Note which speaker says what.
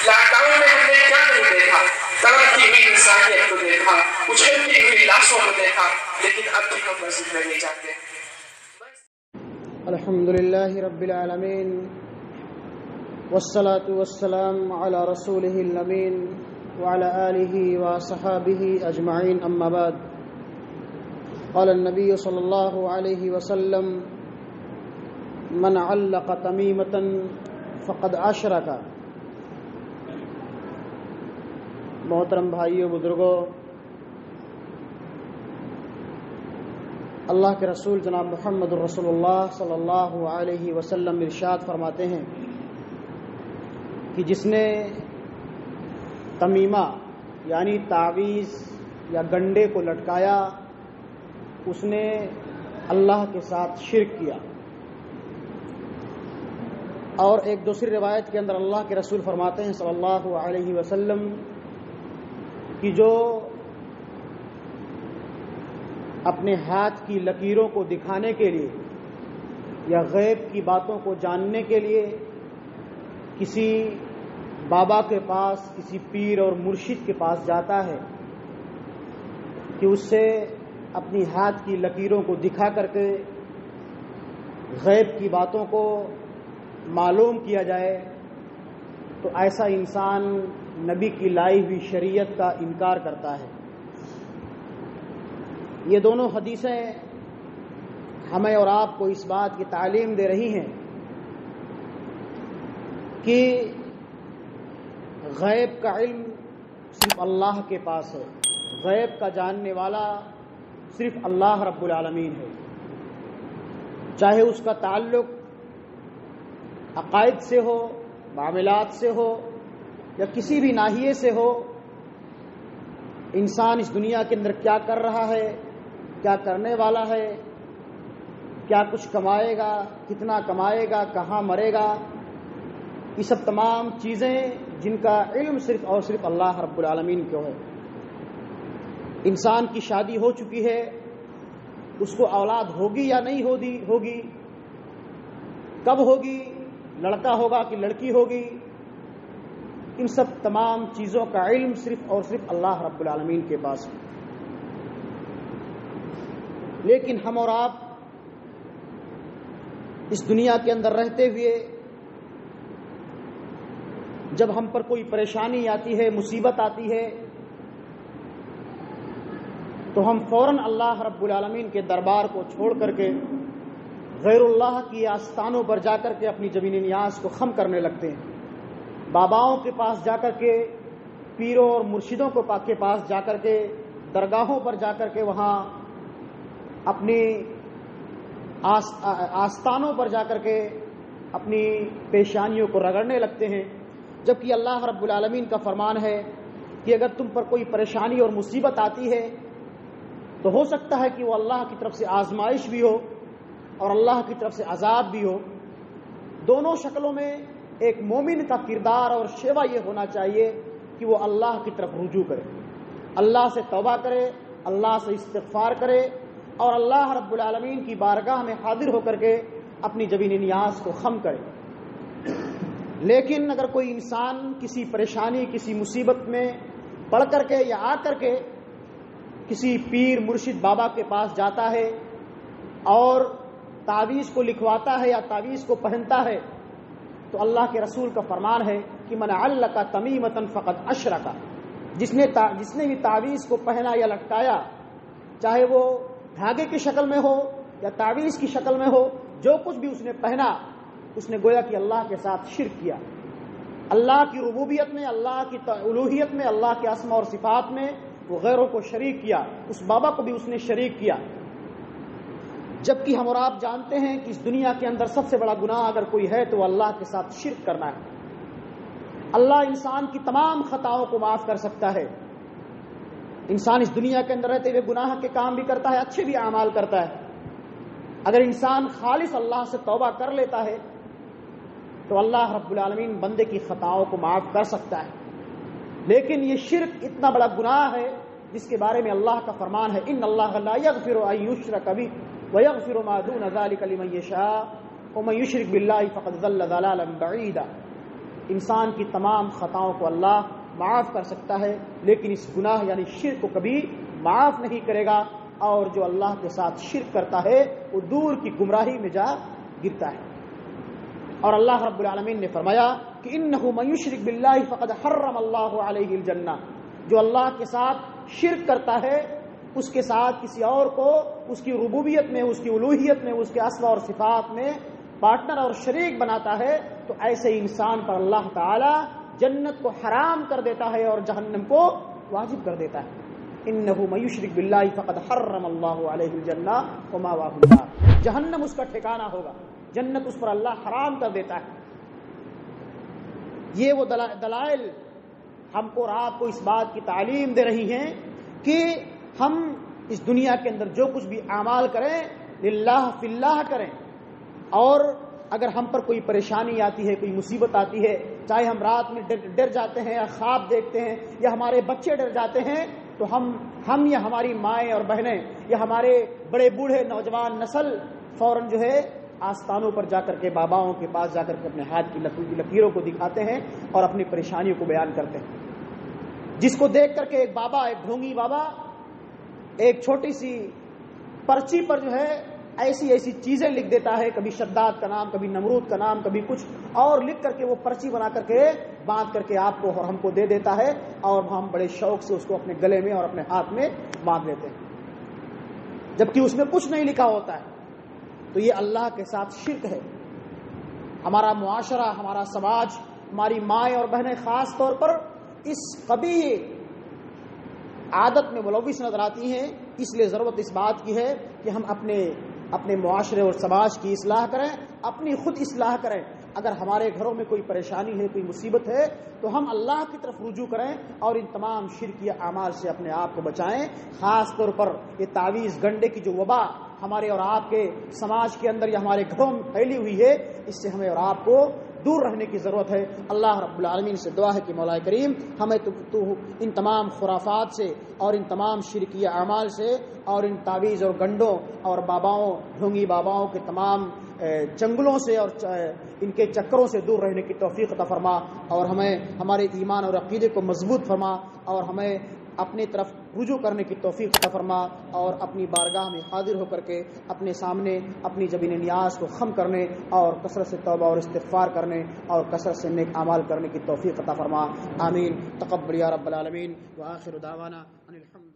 Speaker 1: Lock down میں ہم نے کیا نہیں دیکھا؟ تڑپتی ہوئی انسانیت کو دیکھا، اچھلتی ہوئی لاشوں کو دیکھا، لیکن اب بھی ہم مسجد میں نہیں جاتے۔
Speaker 2: الحمدللہ رب العالمین والصلاة والسلام على رسوله الامین وعلى آلہ وصحابہ اجمعین، اما بعد۔ قال النبی صلی اللہ علیہ وسلم: من علق تمیمة فقد اشرک۔ محترم بھائیو، بزرگوں، اللہ کے رسول جناب محمد رسول اللہ صلی اللہ علیہ وسلم ارشاد فرماتے ہیں کہ جس نے تمیمہ یعنی تعویذ یا گنڈے کو لٹکایا، اس نے اللہ کے ساتھ شرک کیا۔ اور ایک دوسری روایت کے اندر اللہ کے رسول فرماتے ہیں صلی اللہ علیہ وسلم کہ جو اپنے ہاتھ کی لکیروں کو دکھانے کے لیے یا غیب کی باتوں کو جاننے کے لیے کسی بابا کے پاس، کسی پیر اور مرشد کے پاس جاتا ہے کہ اس سے اپنی ہاتھ کی لکیروں کو دکھا کر کے غیب کی باتوں کو معلوم کیا جائے، تو ایسا انسان نبی کی لائی ہوئی شریعت کا انکار کرتا ہے۔ یہ دونوں حدیثیں ہمیں اور آپ کو اس بات کی تعلیم دے رہی ہیں کہ غیب کا علم صرف اللہ کے پاس ہے، غیب کا جاننے والا صرف اللہ رب العالمین ہے۔ چاہے اس کا تعلق عقائد سے ہو، معاملات سے ہو، یا کسی بھی ناحیے سے ہو، انسان اس دنیا کے اندر کیا کر رہا ہے، کیا کرنے والا ہے، کیا کچھ کمائے گا، کتنا کمائے گا، کہاں مرے گا، یہ سب تمام چیزیں جن کا علم صرف اور صرف اللہ رب العالمین کو ہے۔ انسان کی شادی ہو چکی ہے، اس کو اولاد ہوگی یا نہیں ہوگی، کب ہوگی، لڑکا ہوگا کہ لڑکی ہوگی، ان سب تمام چیزوں کا علم صرف اور صرف اللہ رب العالمین کے پاس ہے۔ لیکن ہم اور آپ اس دنیا کے اندر رہتے ہوئے جب ہم پر کوئی پریشانی آتی ہے، مصیبت آتی ہے، تو ہم فوراً اللہ رب العالمین کے دربار کو چھوڑ کر کے غیر اللہ کی آستانوں پر جا کر کے اپنی زمینی نیاز کو خم کرنے لگتے ہیں۔ باباؤں کے پاس جا کر کے، پیروں اور مرشدوں کے پاس جا کر کے، درگاہوں پر جا کر کے وہاں اپنی آستانوں پر جا کر کے اپنی پیشانیوں کو رگڑنے لگتے ہیں، جبکہ اللہ رب العالمین کا فرمان ہے کہ اگر تم پر کوئی پریشانی اور مصیبت آتی ہے تو ہو سکتا ہے کہ وہ اللہ کی طرف سے آزمائش بھی ہو اور اللہ کی طرف سے عذاب بھی ہو۔ دونوں شکلوں میں ایک مومن کا کردار اور شیوا یہ ہونا چاہیے کہ وہ اللہ کی طرف رجوع کرے، اللہ سے توبہ کرے، اللہ سے استغفار کرے، اور اللہ رب العالمین کی بارگاہ میں حاضر ہو کر کے اپنی زمینی نیاز کو خم کرے۔ لیکن اگر کوئی انسان کسی پریشانی، کسی مصیبت میں پڑ کر کے یا آ کر کے کسی پیر، مرشد، بابا کے پاس جاتا ہے اور تعویذ کو لکھواتا ہے یا تعویذ کو پہنتا ہے، تو اللہ کے رسول کا فرمان ہے کہ من علق تمیمۃ فقد اشرک۔ جس نے بھی تعویذ کو پہنا یا لٹکایا، چاہے وہ دھاگے کی شکل میں ہو یا تعویذ کی شکل میں ہو، جو کچھ بھی اس نے پہنا، اس نے گویا کہ اللہ کے ساتھ شرک کیا۔ اللہ کی ربوبیت میں، اللہ کی الوہیت میں، اللہ کے اسماء اور صفات میں وہ غیروں کو شریک کیا، اس بابا کو بھی اس نے شریک کیا۔ جبکہ ہم اور آپ جانتے ہیں کہ اس دنیا کے اندر سب سے بڑا گناہ اگر کوئی ہے تو اللہ کے ساتھ شرک کرنا ہے۔ اللہ انسان کی تمام خطاؤں کو معاف کر سکتا ہے۔ انسان اس دنیا کے اندر رہتے ہوئے گناہ کے کام بھی کرتا ہے، اچھے بھی اعمال کرتا ہے۔ اگر انسان خالص اللہ سے توبہ کر لیتا ہے تو اللہ رب العالمین بندے کی خطاؤں کو معاف کر سکتا ہے۔ لیکن یہ شرک اتنا بڑا گناہ ہے جس کے بارے میں اللہ کا فرمان ہے، ان اللہ لا یغفر ان یشرک بہ ویغفر ما دون ذلک لمن یشاء ومن یشرک باللہ فقد ضل ضلالا بعیدا۔ انسان کی تمام خطاؤں کو اللہ معاف کر سکتا ہے، لیکن اس گناہ یعنی شرک کو کبھی معاف نہیں کرے گا، اور جو اللہ کے ساتھ شرک کرتا ہے وہ دور کی گمراہی میں جا گرتا ہے۔ اور اللہ رب العالمین نے فرمایا کہ انہ من یشرک باللہ فقد حرم اللہ علیہ الجنہ، جو اللہ کے ساتھ شرک کرتا ہے، اس کے ساتھ کسی اور کو اس کی ربوبیت میں، اس کی الوہیت میں، اس کے اسماء اور صفات میں پارٹنر اور شریک بناتا ہے، تو ایسے انسان پر اللہ تعالی جنت کو حرام کر دیتا ہے اور جہنم کو واجب کر دیتا ہے۔ انہ من یشرک باللہ فقد حرم اللہ علیہ الجنہ ومأواہ النار، جہنم اس کا ٹھکانہ ہوگا، جنت اس پر اللہ حرام کر دیتا ہے۔ یہ وہ دلائل ہم کو اور آپ کو اس بات کی تعلیم دے رہی ہیں کہ ہم اس دنیا کے اندر جو کچھ بھی اعمال کریں للہ فی اللہ کریں، اور اگر ہم پر کوئی پریشانی آتی ہے، کوئی مصیبت آتی ہے، چاہے ہم رات میں ڈر جاتے ہیں یا خواب دیکھتے ہیں یا ہمارے بچے ڈر جاتے ہیں، تو ہم یا ہماری مائیں اور بہنیں یا ہمارے بڑے بوڑھے نوجوان نسل فوراً جو ہے آستانوں پر جا کر کے، باباؤں کے پاس جا کر کے اپنے ہاتھ کی لکیروں کو دکھاتے ہیں اور اپنی پریشانیوں کو بیان کرتے ہیں، جس کو دیکھ کر کے ایک بابا، ایک ڈھونگی بابا، ایک چھوٹی سی پرچی پر جو ہے ایسی چیزیں لکھ دیتا ہے، کبھی شداد کا نام، کبھی نمرود کا نام، کبھی کچھ اور لکھ کر کے وہ پرچی بنا کر کے باندھ کر کے آپ کو اور ہم کو دے دیتا ہے، اور ہم بڑے شوق سے اس کو اپنے گلے میں اور اپنے ہاتھ میں باندھ لیتے ہیں، جبکہ اس میں کچھ نہیں لکھا ہوتا ہے۔ تو یہ اللہ کے ساتھ شرک ہے۔ ہمارا معاشرہ، ہمارا سماج، ہماری مائیں اور بہنیں خاص طور پر اس قبیح عادت میں ملوث نظر آتی ہیں، اس لیے ضرورت اس بات کی ہے کہ ہم اپنے معاشرے اور سماج کی اصلاح کریں، اپنی خود اصلاح کریں۔ اگر ہمارے گھروں میں کوئی پریشانی ہے، کوئی مصیبت ہے، تو ہم اللہ کی طرف رجوع کریں اور ان تمام شرکیہ اعمال سے اپنے آپ کو بچائیں۔ خاص طور پر یہ تعویذ گنڈے کی جو وبا ہمارے اور آپ کے سماج کے اندر یا ہمارے گھروں میں پھیلی ہوئی ہے، اس سے ہمیں اور آپ کو دور رہنے کی ضرورت ہے۔ اللہ رب العالمین سے دعا ہے کہ مولا کریم ہمیں تو ان تمام خرافات سے اور ان تمام شرکیہ اعمال سے اور ان تعویذ اور گنڈوں اور باباؤں، ڈھونگی باباؤں کے تمام جنگلوں سے اور ان کے چکروں سے دور رہنے کی توفیق عطا فرما، اور ہمیں ہمارے ایمان اور عقیدے کو مضبوط فرما، اور ہمیں اپنی طرف رجوع کرنے کی توفیق عطا فرما، اور اپنی بارگاہ میں حاضر ہو کر کے اپنے سامنے اپنی جبین نیاز کو خم کرنے اور کثرت سے توبہ اور استغفار کرنے اور کثرت سے نیک اعمال کرنے کی توفیق عطا فرما۔ آمین۔ تقبل یا رب العالمین۔ وآخر دعوانا ان الحمد